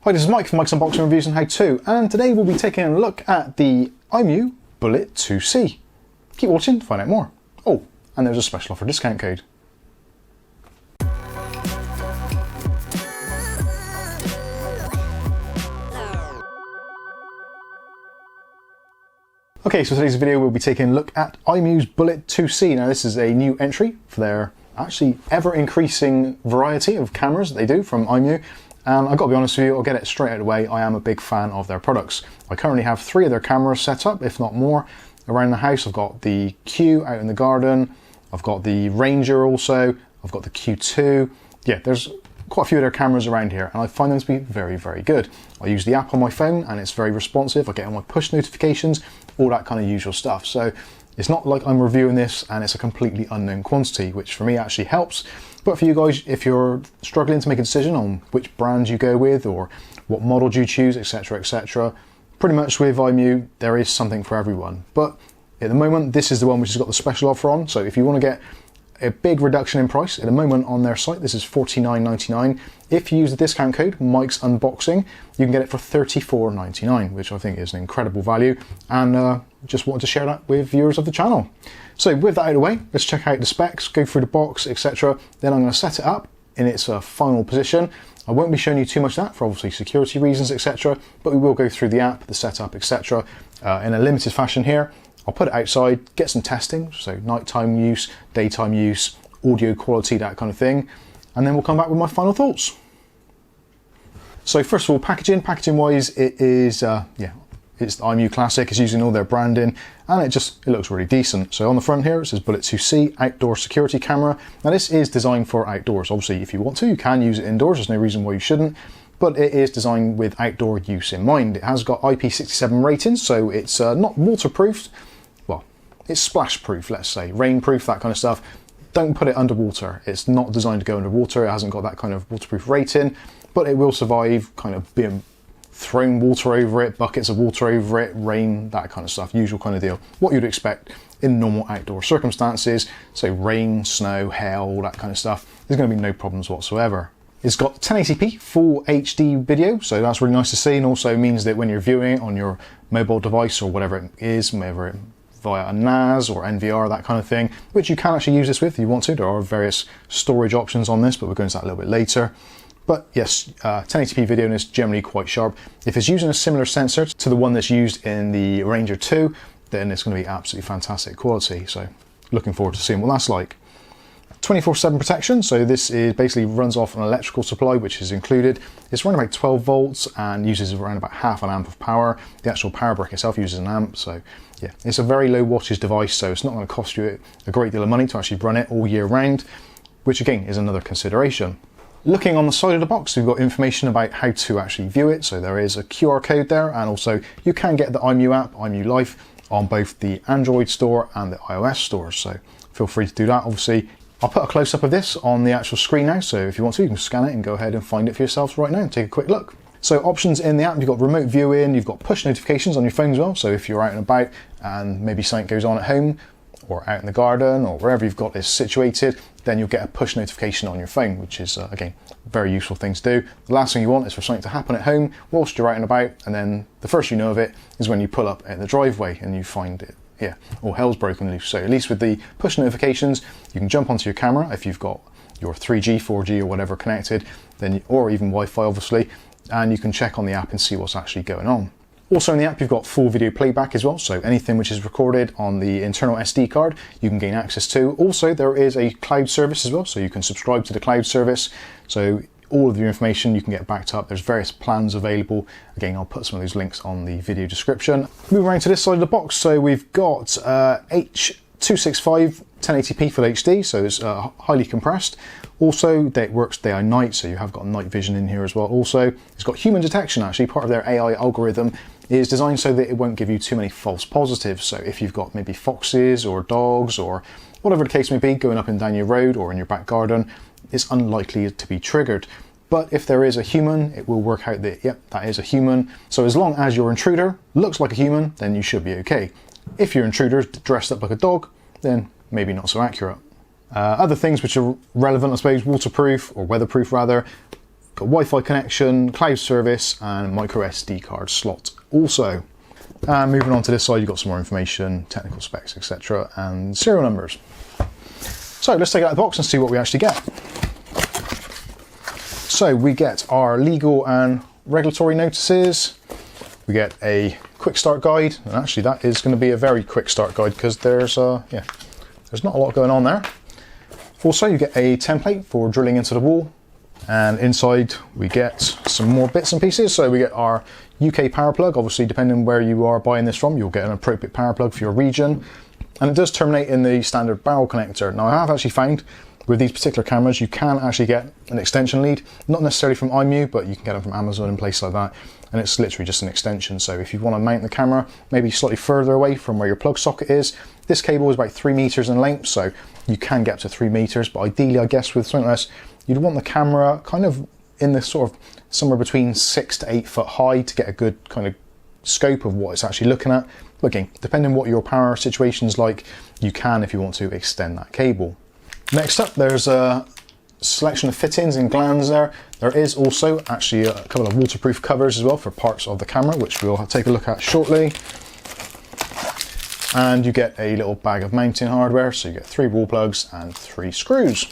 Hi, this is Mike from Mike's Unboxing Reviews and How To, and today we'll be taking a look at the Imou Bullte 2C. Keep watching to find out more. Oh, and there's a special offer discount code. Okay, so today's video we'll be taking a look at Imou's Bullte 2C. Now this is a new entry for their actually ever increasing variety of cameras that they do from Imou. And I've got to be honest with you, I'll get it straight out of the way, I am a big fan of their products. I currently have 3 of their cameras set up, if not more, around the house. I've got the Q out in the garden, I've got the Ranger also, I've got the Q2. Yeah, there's quite a few of their cameras around here, and I find them to be very, very good. I use the app on my phone and it's very responsive. I get all my push notifications, all that kind of usual stuff. So it's not like I'm reviewing this and it's a completely unknown quantity, which for me actually helps. But for you guys, if you're struggling to make a decision on which brand you go with or what model do you choose, etc, etc, pretty much with Imou, there is something for everyone. But at the moment, this is the one which has got the special offer on. So if you want to get a big reduction in price, at the moment on their site, this is $49.99. If you use the discount code Mike's Unboxing, you can get it for $34.99, which I think is an incredible value, and just wanted to share that with viewers of the channel. So with that out of the way, let's check out the specs, go through the box, etc. Then I'm going to set it up in its final position. I won't be showing you too much of that for obviously security reasons, etc. But we will go through the app, the setup, etc. In a limited fashion here. I'll put it outside, get some testing, so nighttime use, daytime use, audio quality, that kind of thing, and then we'll come back with my final thoughts. So first of all, packaging wise, it is, it's the Imou Classic. It's using all their branding, and it looks really decent. So on the front here, it says Bullte 2C outdoor security camera. Now this is designed for outdoors. Obviously, if you want to, you can use it indoors. There's no reason why you shouldn't. But it is designed with outdoor use in mind. It has got IP67 ratings, so it's not waterproof. Well, it's splash proof, let's say, rain proof, that kind of stuff. Don't put it underwater. It's not designed to go underwater. It hasn't got that kind of waterproof rating, but it will survive kind of being thrown water over it, buckets of water over it, rain, that kind of stuff, usual kind of deal. What you'd expect in normal outdoor circumstances, so rain, snow, hail, all that kind of stuff. There's going to be no problems whatsoever. It's got 1080p full HD video, so that's really nice to see, and also means that when you're viewing it on your mobile device or whatever it is, whether it via a NAS or NVR, that kind of thing, which you can actually use this with if you want to. There are various storage options on this, but we'll go into that a little bit later. But yes, 1080p video and it's generally quite sharp. If it's using a similar sensor to the one that's used in the Ranger 2, then it's going to be absolutely fantastic quality. So looking forward to seeing what that's like. 24/7 protection, so this is basically runs off an electrical supply which is included. It's around about 12 volts and uses around about half an amp of power. The actual power brick itself uses an amp, so yeah, it's a very low wattage device, so it's not going to cost you a great deal of money to actually run it all year round, which again is another consideration. Looking on the side of the box, we've got information about how to actually view it. So there is a QR code there, and also you can get the Imou app, Imou Life, on both the Android store and the iOS store. So feel free to do that. Obviously, I'll put a close-up of this on the actual screen now. So if you want to, you can scan it and go ahead and find it for yourselves right now and take a quick look. So options in the app, you've got remote viewing, you've got push notifications on your phone as well. So if you're out and about and maybe something goes on at home, or out in the garden, or wherever you've got this situated, then you'll get a push notification on your phone, which is, again, a very useful thing to do. The last thing you want is for something to happen at home whilst you're out and about, and then the first you know of it is when you pull up at the driveway and you find it, yeah, all hell's broken loose. So at least with the push notifications, you can jump onto your camera if you've got your 3G, 4G or whatever connected, then, or even Wi-Fi obviously, and you can check on the app and see what's actually going on. Also in the app, you've got full video playback as well, so anything which is recorded on the internal SD card, you can gain access to. Also, there is a cloud service as well, so you can subscribe to the cloud service. So all of your information you can get backed up. There's various plans available. Again, I'll put some of those links on the video description. Moving around to this side of the box, so we've got H.265 1080p Full HD, so it's highly compressed. Also, it works day and night, so you have got night vision in here as well. Also, it's got human detection actually. Part of their AI algorithm is designed so that it won't give you too many false positives. So if you've got maybe foxes or dogs or whatever the case may be going up and down your road or in your back garden, it's unlikely to be triggered. But if there is a human, it will work out that, yep, that is a human. So as long as your intruder looks like a human, then you should be okay. If your intruder is dressed up like a dog, then maybe not so accurate. Other things which are relevant, I suppose, waterproof or weatherproof rather, Got Wi-Fi connection, cloud service, and micro SD card slot also. And moving on to this side, you've got some more information, technical specs, etc., and serial numbers. So let's take it out of the box and see what we actually get. So we get our legal and regulatory notices. We get a quick start guide, and actually that is going to be a very quick start guide because there's not a lot going on there. Also, you get a template for drilling into the wall, and inside we get some more bits and pieces. So we get our UK power plug. Obviously, depending on where you are buying this from, you'll get an appropriate power plug for your region, and it does terminate in the standard barrel connector. Now, I have actually found with these particular cameras, you can actually get an extension lead, not necessarily from Imou, but you can get them from Amazon and places like that. And it's literally just an extension. So if you want to mount the camera maybe slightly further away from where your plug socket is, this cable is about 3 meters in length, so you can get up to 3 meters. But ideally, I guess with something like this, you'd want the camera kind of in this sort of somewhere between 6 to 8 foot high to get a good kind of scope of what it's actually looking at. But again, depending on what your power situation's like, you can, if you want to, extend that cable. Next up, there's a selection of fittings and glands there. There is also actually a couple of waterproof covers as well for parts of the camera, which we'll take a look at shortly. And you get a little bag of mounting hardware, so you get 3 wall plugs and 3 screws.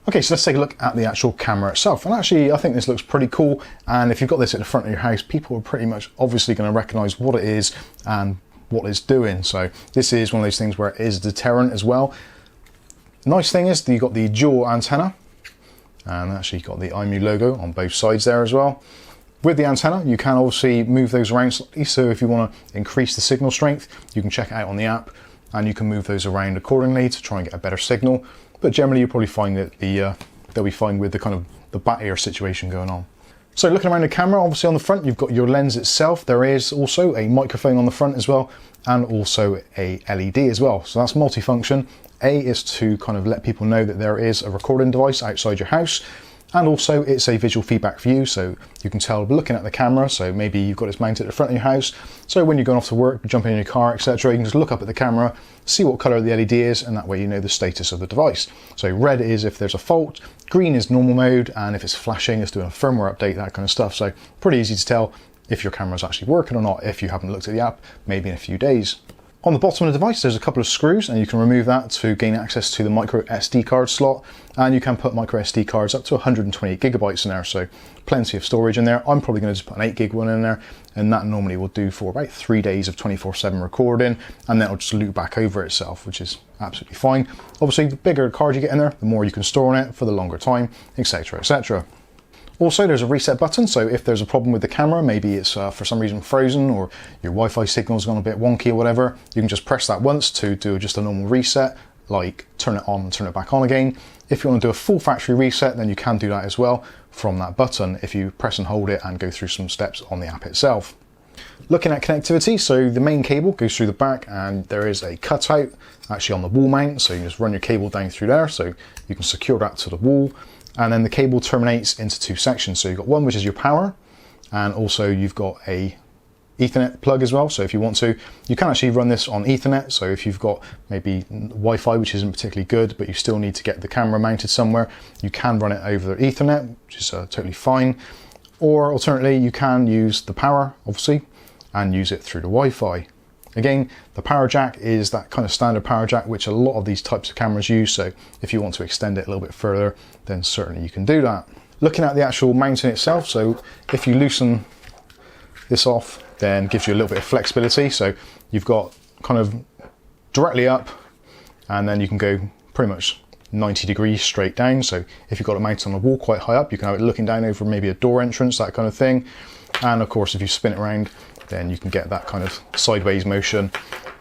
Okay, so let's take a look at the actual camera itself. And actually, I think this looks pretty cool. And if you've got this at the front of your house, people are pretty much obviously going to recognize what it is and what it's doing. So this is one of those things where it is a deterrent as well. Nice thing is that you've got the dual antenna, and actually you've got the Imou logo on both sides there as well. With the antenna, you can obviously move those around slightly, so if you want to increase the signal strength, you can check it out on the app, and you can move those around accordingly to try and get a better signal. But generally, you'll probably find that they'll be fine with the kind of the bat ear situation going on. So looking around the camera, obviously on the front, you've got your lens itself. There is also a microphone on the front as well, and also a LED as well. So that's multifunction. A is to kind of let people know that there is a recording device outside your house, and also it's a visual feedback view, so you can tell looking at the camera. So maybe you've got this mounted at the front of your house, so when you're going off to work, jumping in your car, etc., you can just look up at the camera, see what colour the LED is, and that way you know the status of the device. So red is if there's a fault, green is normal mode, and if it's flashing, it's doing a firmware update, that kind of stuff. So pretty easy to tell if your camera's actually working or not if you haven't looked at the app maybe in a few days. On the bottom of the device, there's a couple of screws, and you can remove that to gain access to the micro SD card slot, and you can put micro SD cards up to 128 gigabytes in there, so plenty of storage in there. I'm probably going to just put an 8 gig one in there, and that normally will do for about 3 days of 24/7 recording, and then it'll just loop back over itself, which is absolutely fine. Obviously, the bigger card you get in there, the more you can store on it for the longer time, etc., etc. Also, there's a reset button, so if there's a problem with the camera, maybe it's for some reason frozen or your Wi-Fi signal's gone a bit wonky or whatever, you can just press that once to do just a normal reset, like turn it on and turn it back on again. If you want to do a full factory reset, then you can do that as well from that button if you press and hold it and go through some steps on the app itself. Looking at connectivity, so the main cable goes through the back, and there is a cutout actually on the wall mount, so you can just run your cable down through there, so you can secure that to the wall. And then the cable terminates into 2 sections. So you've got one which is your power, and also you've got a Ethernet plug as well. So if you want to, you can actually run this on Ethernet. So if you've got maybe Wi-Fi, which isn't particularly good, but you still need to get the camera mounted somewhere, you can run it over Ethernet, which is totally fine. Or alternatively, you can use the power, obviously, and use it through the Wi-Fi. Again, the power jack is that kind of standard power jack which a lot of these types of cameras use, so if you want to extend it a little bit further, then certainly you can do that. Looking at the actual mounting itself, so if you loosen this off, then it gives you a little bit of flexibility. So you've got kind of directly up, and then you can go pretty much 90 degrees straight down. So if you've got it mounted on a wall quite high up, you can have it looking down over maybe a door entrance, that kind of thing. And of course, if you spin it around, then you can get that kind of sideways motion,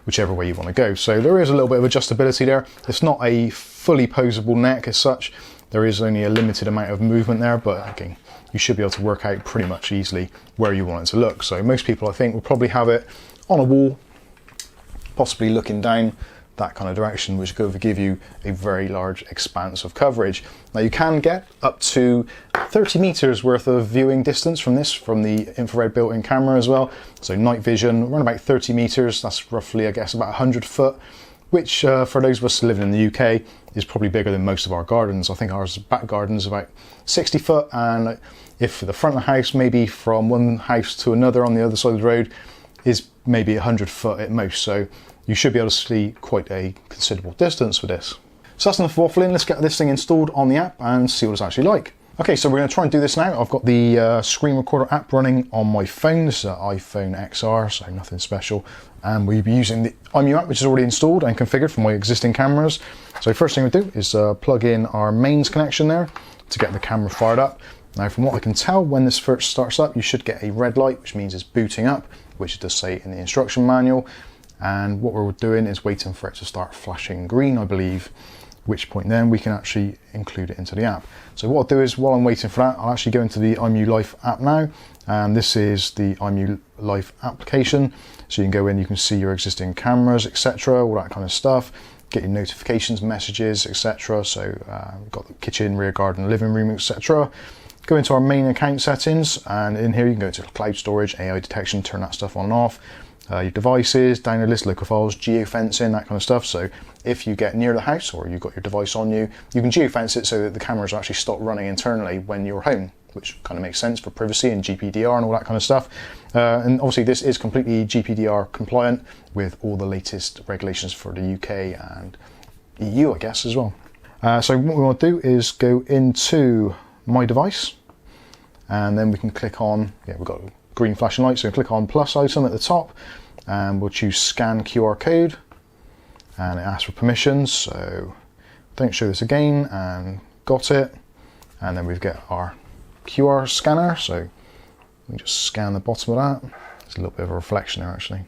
whichever way you want to go. So there is a little bit of adjustability there. It's not a fully posable neck as such. There is only a limited amount of movement there, but again, you should be able to work out pretty much easily where you want it to look. So most people, I think, will probably have it on a wall, possibly looking down that kind of direction, which could give you a very large expanse of coverage. Now you can get up to 30 meters worth of viewing distance from this, from the infrared built-in camera as well. So night vision, around about 30 meters, that's roughly, I guess, about 100 foot. which for those of us living in the UK is probably bigger than most of our gardens. I think ours back garden is about 60 foot, and if the front of the house, maybe from one house to another on the other side of the road, is maybe 100 foot at most. So you should be able to see quite a considerable distance with this. So that's enough waffling. Let's get this thing installed on the app and see what it's actually like. Okay, so we're going to try and do this now. I've got the screen recorder app running on my phone. This is an iPhone XR, so nothing special. And we'll be using the Imou app, which is already installed and configured for my existing cameras. So first thing we do is plug in our mains connection there to get the camera fired up. Now, from what I can tell, when this first starts up, you should get a red light, which means it's booting up, which it does say in the instruction manual. And what we're doing is waiting for it to start flashing green, I believe, at which point then we can actually include it into the app. So what I'll do is, while I'm waiting for that, I'll actually go into the Imou Life app now. And this is the Imou Life application. So you can go in, you can see your existing cameras, etc., all that kind of stuff. Get your notifications, messages, etc. So we've got the kitchen, rear garden, living room, etc. Go into our main account settings, and in here you can go to cloud storage, AI detection, turn that stuff on and off. Your devices, download list, local files, geofencing, that kind of stuff. So if you get near the house or you've got your device on you, you can geofence it so that the cameras actually stop running internally when you're home, which kind of makes sense for privacy and GDPR and all that kind of stuff. And obviously this is completely GDPR compliant with all the latest regulations for the UK and EU, I guess, as well. So what we want to do is go into my device, and then we can click on, we've got a green flashing light, so we click on plus item at the top, and we'll choose scan QR code, and it asks for permissions, so don't show this again, and got it. And then we've got our QR scanner, so we just scan the bottom of that. It's a little bit of a reflection there actually.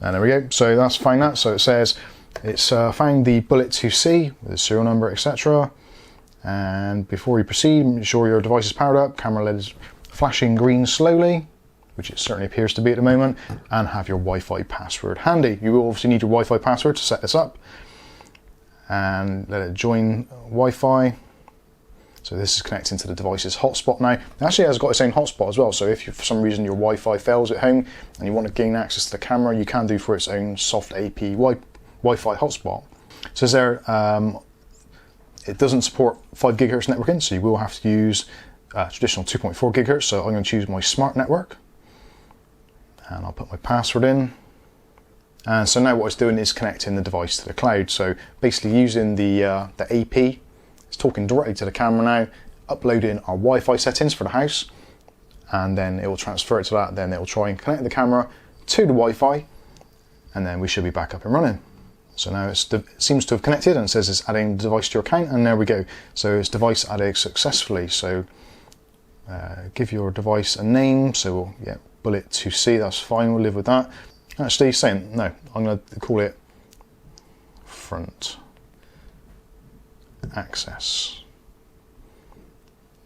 And there we go, so that's found that. So it says it's found the Bullet 2C with the serial number, etc. And before you proceed, make sure your device is powered up, camera LED is flashing green slowly, which it certainly appears to be at the moment, and have your Wi-Fi password handy. You will obviously need your Wi-Fi password to set this up, and let it join Wi-Fi. So this is connecting to the device's hotspot now. It actually has got its own hotspot as well, so if for some reason your Wi-Fi fails at home and you want to gain access to the camera, you can do for its own soft AP Wi-Fi hotspot. So there, it doesn't support 5 GHz networking, so you will have to use traditional 2.4 GHz. So I'm going to choose my smart network, and I'll put my password in. And so now what it's doing is connecting the device to the cloud. So basically using the AP, it's talking directly to the camera now, uploading our Wi-Fi settings for the house, and then it will transfer it to that. Then it will try and connect the camera to the Wi-Fi, and then we should be back up and running. So now it seems to have connected, and it says it's adding the device to your account, and there we go. So it's device added successfully. So give your device a name. So yeah, Bullet 2C, that's fine, we'll live with that. Actually saying, no, I'm going to call it front access.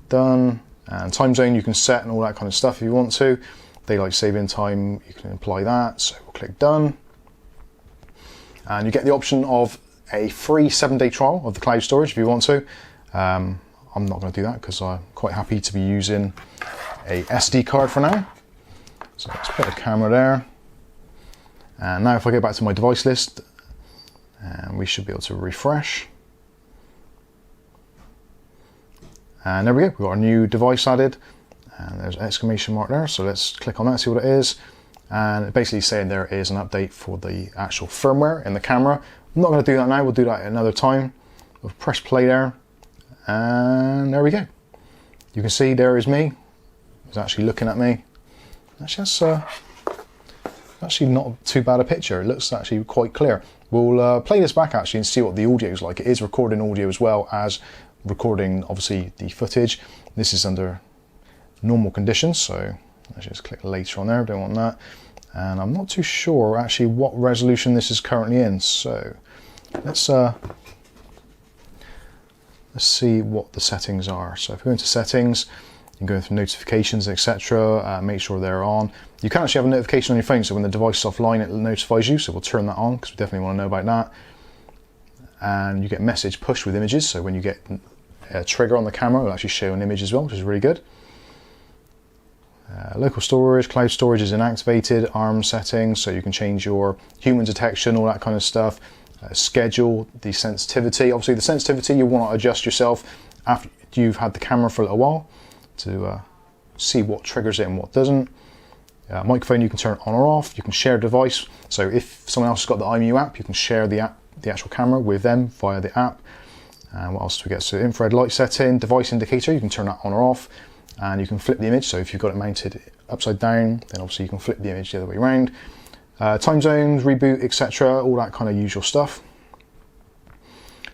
Done. And time zone you can set and all that kind of stuff if you want to. Daylight saving time, you can apply that. So we'll click done. And you get the option of a free 7-day trial of the cloud storage if you want to. I'm not going to do that because I'm quite happy to be using a SD card for now. So let's put the camera there. And now if I go back to my device list, we should be able to refresh. And there we go, we've got a new device added, and there's an exclamation mark there. So let's click on that, see what it is. And basically saying there is an update for the actual firmware in the camera. I'm not going to do that now, we'll do that at another time. We'll press play there, and there we go. You can see there is me. It's actually looking at me. Actually, that's actually not too bad a picture. It looks actually quite clear. We'll play this back actually and see what the audio is like. It is recording audio as well as recording, obviously, the footage. This is under normal conditions, so let's just click later on there, don't want that. And I'm not too sure actually what resolution this is currently in, so let's see what the settings are. So if we go into settings, you can go into notifications, etc. Make sure they're on. You can actually have a notification on your phone, so when the device is offline it notifies you, so we'll turn that on because we definitely want to know about that. And you get message push with images, so when you get a trigger on the camera, it'll actually show an image as well, which is really good. Local storage, cloud storage is inactivated, ARM settings, so you can change your human detection, all that kind of stuff. Schedule, the sensitivity. Obviously the sensitivity you want to adjust yourself after you've had the camera for a little while to see what triggers it and what doesn't. Microphone you can turn on or off. You can share a device, so if someone else has got the Imou app, you can share the app, the actual camera with them via the app. And what else do we get? So infrared light setting, device indicator, you can turn that on or off, and you can flip the image. So if you've got it mounted upside down, then obviously you can flip the image the other way around. Time zones, reboot, etc., all that kind of usual stuff.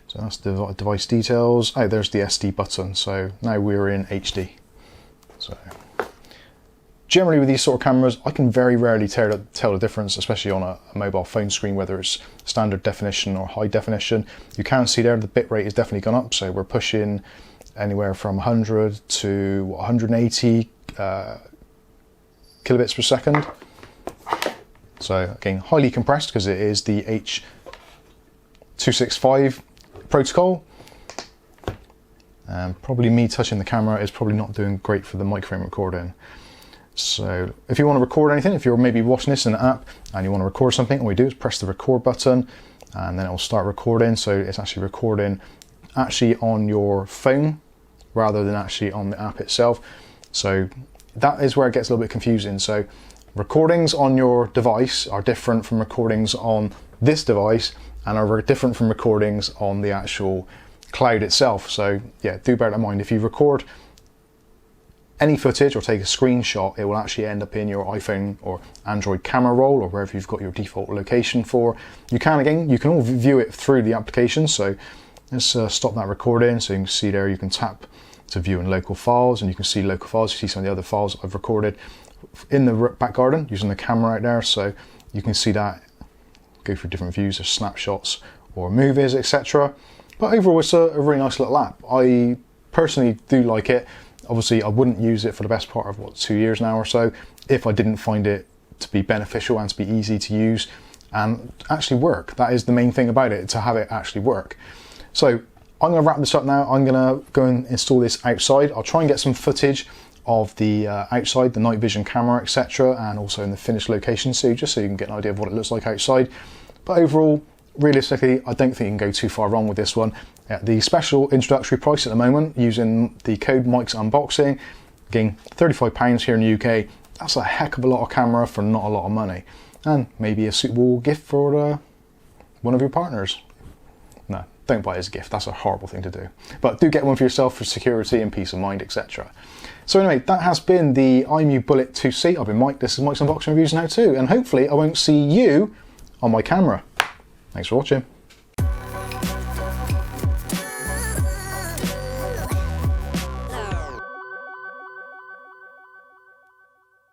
So that's the device details. Oh, there's the SD button. So now we're in HD. So generally with these sort of cameras, I can very rarely tell the difference, especially on a mobile phone screen, whether it's standard definition or high definition. You can see there the bitrate has definitely gone up. So we're pushing anywhere from 100 to 180 kilobits per second. So again, highly compressed because it is the H.265 protocol. Probably me touching the camera is probably not doing great for the microphone recording. So if you want to record anything, if you're maybe watching this in an app and you want to record something, all you do is press the record button and then it will start recording. So it's actually recording on your phone rather than actually on the app itself. So that is where it gets a little bit confusing. So recordings on your device are different from recordings on this device and are different from recordings on the actual cloud itself. So yeah, do bear that in mind. If you record any footage or take a screenshot, it will actually end up in your iPhone or Android camera roll or wherever you've got your default location for. You can all view it through the application. So let's stop that recording. So you can see there, you can tap to view in local files and you can see local files. You see some of the other files I've recorded in the back garden using the camera out there, so you can see that, go through different views of snapshots or movies, etc. But overall it's a really nice little app. I personally do like it. Obviously I wouldn't use it for the best part of 2 years now or so if I didn't find it to be beneficial and to be easy to use and actually work. That is the main thing about it, to have it actually work. So I'm going to wrap this up now. I'm going to go and install this outside. I'll try and get some footage of the outside, the night vision camera, etc., and also in the finished location, so just so you can get an idea of what it looks like outside. But overall, realistically, I don't think you can go too far wrong with this one. At the special introductory price at the moment, using the code Mike's Unboxing, again, £35 here in the UK, that's a heck of a lot of camera for not a lot of money, and maybe a suitable gift for one of your partners. No, don't buy it as a gift, that's a horrible thing to do. But do get one for yourself for security and peace of mind, etc. So anyway, that has been the Imou Bullte 2C. I've been Mike, this is Mike's Unboxing Reviews Now Too, and hopefully I won't see you on my camera. Thanks for watching.